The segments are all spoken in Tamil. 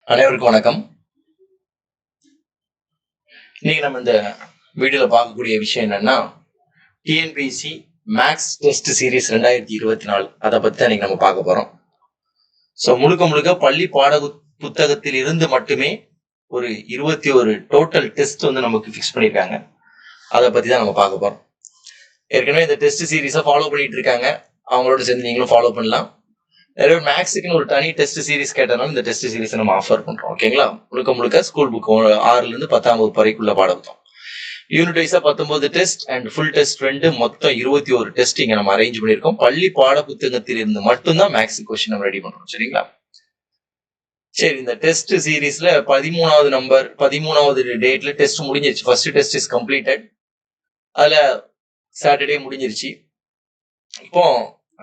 அனைவருக்கும் வணக்கம். இன்னைக்கு நம்ம இந்த வீடியோல பார்க்கக்கூடிய விஷயம் என்னன்னா, டிஎன்பிஎஸ்சி மேக்ஸ் டெஸ்ட் சீரிஸ் 2024 அதை பத்தி தான் இன்னைக்கு நம்ம பார்க்க போறோம். ஸோ முழுக்க பள்ளி புத்தகத்தில் இருந்து மட்டுமே ஒரு 21 டோட்டல் டெஸ்ட் வந்து நமக்கு ஃபிக்ஸ் பண்ணியிருக்காங்க. அதை பத்தி தான் நம்ம பார்க்க போறோம். ஏற்கனவே இந்த டெஸ்ட் சீரீஸை ஃபாலோ பண்ணிட்டு இருக்காங்க, அவங்களோட சேர்ந்து நீங்களும் ஃபாலோ பண்ணலாம். நிறைய மேக்ஸுக்குன்னு ஒரு தனி டெஸ்ட் சீரிஸ் கேட்டனால இந்த டெஸ்ட் சீரிஸ் நம்ம ஆஃபர் பண்றோம். ஓகேங்களா? முழுக்க ஸ்கூல் புக் 6ல இருந்து 10ஆம் வகுப்பு வரைக்குள்ள பாடப்புத்தகம். யூனிட் வைஸா 19 டெஸ்ட் அண்ட் ஃபுல் டெஸ்ட் 2 மொத்தம் 21 டெஸ்ட் இங்க நம்ம அரேஞ்ச் பண்ணிருக்கோம். பள்ளி பாட புத்தகத்தில் இருந்து மட்டும்தான் மேக்ஸ் கொஸ்டின் நம்ம ரெடி பண்றோம். சரிங்களா? சரி, இந்த டெஸ்ட் சீரீஸ்ல 13வது டேட்ல டெஸ்ட் முடிஞ்சிருச்சு. First test is completed. அதுல சாட்டர்டே முடிஞ்சிருச்சு. இப்போ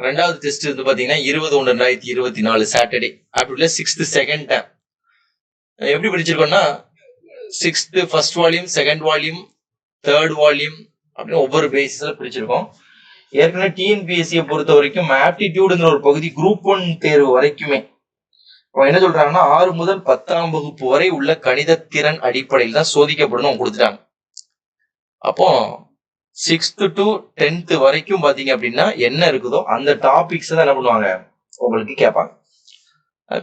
ரெண்டாவது டெஸ்ட் வந்து பாத்தீங்கன்னா 20/1/2024 சாட்டர்டே. அப்படி 6th செகண்ட் டைம் எப்படி படிச்சிருக்கோம்னா, 6th first volume, second volume, third volume அப்படின்னு ஒவ்வொரு பேசிஸ்ல பிடிச்சிருக்கோம். ஏற்கனவே டிஎன்பிஎஸ்சியை பொறுத்த வரைக்கும் ஆப்டிடியூடுங்கிற ஒரு பகுதி குரூப் 1 தேர்வு வரைக்குமே என்ன சொல்றாங்கன்னா 6 முதல் 10ஆம் வகுப்பு வரை உள்ள கணித திறன் அடிப்படையில் தான் சோதிக்கப்படணும் கொடுத்துட்டாங்க. அப்போ 6th to 10th வரைக்கும் பாத்தீங்க அப்படின்னா என்ன இருக்குதோ அந்த டாபிக்ஸ் தான் என்ன பண்ணுவாங்க உங்களுக்கு கேட்பாங்க.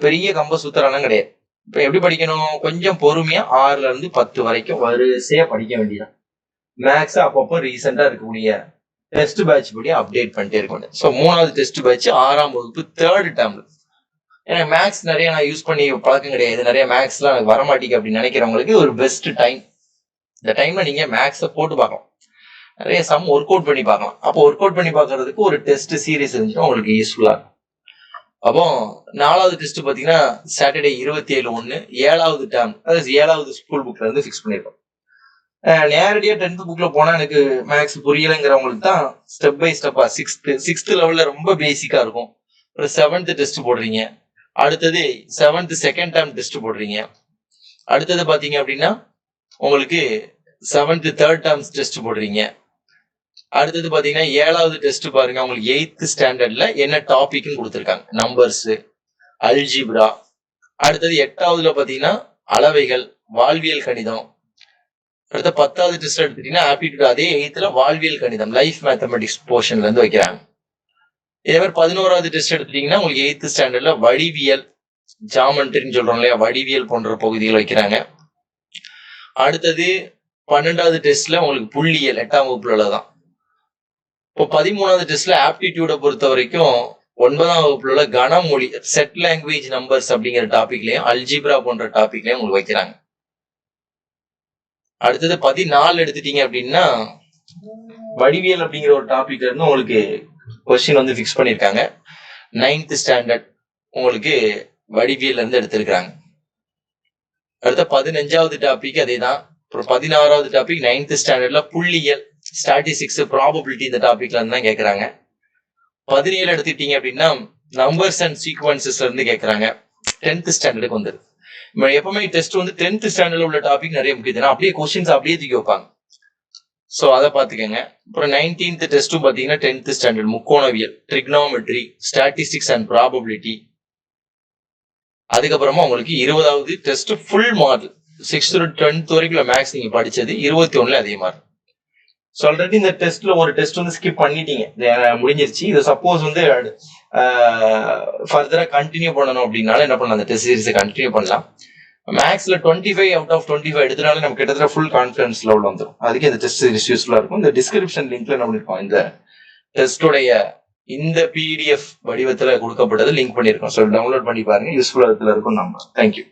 பெரிய கம்ப சூத்திரம் கிடையாது. இப்ப எப்படி படிக்கணும்? கொஞ்சம் பொறுமையா 6ல இருந்து 10 வரைக்கும் வரிசையா படிக்க வேண்டியதான். மேக்ஸ் அப்பப்போ ரீசெண்டா இருக்கக்கூடிய டெஸ்ட் பேட்ச் படி அப்டேட் பண்ணிட்டே இருக்கணும். ஸோ 3வது டெஸ்ட் பேட்ச் 6ஆம் வகுப்பு தேர்ட் டேர்ம்ல. ஏன்னா மேக்ஸ் நிறைய நான் யூஸ் பண்ணி பழக்கம் கிடையாது, நிறைய மேக்ஸ்லாம் எனக்கு வரமாட்டேங்குது அப்படின்னு நினைக்கிறவங்களுக்கு ஒரு பெஸ்ட் டைம். இந்த டைம்ல நீங்க மேக்ஸை போட்டு பார்க்கலாம், நிறைய சம் ஒர்க் அவுட் பண்ணி பார்க்கலாம். அப்போ ஒர்க் அவுட் பண்ணி பார்க்கறதுக்கு ஒரு டெஸ்ட் சீரிஸ் இருந்துச்சுன்னா உங்களுக்கு யூஸ்ஃபுல்லா இருக்கும். அப்போ 4வது டெஸ்ட் பாத்தீங்கன்னா சாட்டர்டே 27/1 7வது டேர்ம், அதாவது 7வது ஸ்கூல் புக்ல இருந்து ஃபிக்ஸ் பண்ணிருக்கோம். நேரடியா 10th புக்ல போனா எனக்கு மேக்ஸ் புரியலைங்கிறவங்களுக்கு தான் ஸ்டெப் பை ஸ்டெப்பா 6th லெவல்ல ரொம்ப பேசிக்கா இருக்கும். ஒரு 7th டெஸ்ட் போடுறீங்க, அடுத்தது 7th செகண்ட் டேர்ம் டெஸ்ட் போடுறீங்க, அடுத்தது பாத்தீங்க அப்படின்னா உங்களுக்கு 7th தேர்ட் டேர்ம்ஸ் டெஸ்ட் போடுறீங்க, அடுத்தது பாத்தீங்கன்னா 7வது டெஸ்ட் பாருங்க உங்களுக்கு 8th ஸ்டாண்டர்ட்ல என்ன டாபிக்னு கொடுத்துருக்காங்க, நம்பர்ஸ், அல்ஜிப்ரா. அடுத்தது 8வதுல பாத்தீங்கன்னா அளவைகள், வாழ்வியல் கணிதம். அடுத்த 10வது டெஸ்ட் எடுத்துட்டீங்கன்னா ஆப்டிடியூட், அதே 8th வாழ்வியல் கணிதம், லைஃப் மேத்தமெட்டிக்ஸ் போர்ஷன்ல இருந்து வைக்கிறாங்க. இதே மாதிரி 11வது டெஸ்ட் எடுத்துட்டீங்கன்னா உங்களுக்கு 8th ஸ்டாண்டர்ட்ல வடிவியல், ஜாமெண்ட்ரின்னு சொல்றோம் இல்லையா, வடிவியல் போன்ற பகுதிகள் வைக்கிறாங்க. அடுத்தது 12வது டெஸ்ட்ல உங்களுக்கு புள்ளியல் 8ஆம் வகுப்புல உள்ளதான். இப்போ 13வது டெஸ்ட்ல ஆப்டிடியூடை பொறுத்த வரைக்கும் 9ஆம் வகுப்புல உள்ள கனமொழி, செட் லாங்குவேஜ் நம்பர்ஸ் அப்படிங்கிற டாபிக்லயும் அல்ஜிப்ரா போன்ற டாபிக்லயும் உங்களுக்கு வைக்கிறாங்க. அடுத்தது 14 எடுத்துட்டீங்க அப்படின்னா வடிவியல் அப்படிங்கிற ஒரு டாபிக்ல இருந்து உங்களுக்கு கொஸ்டின் வந்து ஃபிக்ஸ் பண்ணிருக்காங்க. 9th ஸ்டாண்டர்ட் உங்களுக்கு வடிவியல் இருந்து எடுத்திருக்காங்க. அடுத்த 15வது டாபிக் அதே தான். 16வது டாபிக் 9th ஸ்டாண்டர்ட்ல புள்ளியல், ஸ்டாட்டிஸ்டிக்ஸ், ப்ராபபிலிட்டி இந்த டாபிக்ல இருந்து தான் கேட்கறாங்க. 17 எடுத்துட்டீங்க அப்படின்னா நம்பர்ஸ் அண்ட் சீக்வன்சஸ்ல இருந்து கேட்கறாங்க. 10th ஸ்டாண்டர்டுக்கு வந்து எப்பவுமே டெஸ்ட் வந்து 10th ஸ்டாண்டர்ட்ல உள்ள டாபிக் நிறைய முக்கியம், அப்படியே கொஸ்டின்ஸ் அப்படியே தூக்கி வைப்பாங்க. ஸோ அதை பார்த்துக்கங்க. அப்புறம் 19th டெஸ்ட்டும் பார்த்தீங்கன்னா 10th ஸ்டாண்டர்ட் முக்கோணவியல், ட்ரிக்னாமெட்ரி, ஸ்டாட்டிஸ்டிக்ஸ் அண்ட் ப்ராபபிலிட்டி. அதுக்கப்புறமா உங்களுக்கு 20வது test full mark 6th to 10th வரைக்கும் மேக்ஸ் நீங்க படிச்சது 21ல அதே மாதிரி. ஸோ ஆல்ரெடி இந்த டெஸ்ட்ல ஒரு டெஸ்ட் வந்து ஸ்கிப் பண்ணிட்டீங்க, முடிஞ்சிருச்சு. இது சப்போஸ் வந்து ஃபர்தரா கண்டினியூ பண்ணணும் அப்படின்னால என்ன பண்ணலாம், அந்த டெஸ்ட் சீரிஸை கண்டினியூ பண்ணலாம். மேக்ஸ்ல 25 out of 25 எடுத்தனால நம்ம கிட்டத்தட்ட ஃபுல் கான்ஃபிடன்ஸ் லெவல் வந்துடும். அதுக்கு இந்த டெஸ்ட் சீரிஸ் யூஸ்ஃபுல்லா இருக்கும். இந்த டிஸ்கிரிப்ஷன் லிங்க்ல என்ன பண்ணிருக்கோம், இந்த டெஸ்டோடைய இந்த பிடிஎஃப் வடிவத்துல கொடுக்கப்பட்டது லிங்க் பண்ணிருக்கோம். ஸோ டவுன்லோட் பண்ணி பாருங்க, யூஸ்ஃபுல்லா இருக்கும். நம்ம தேங்க்யூ.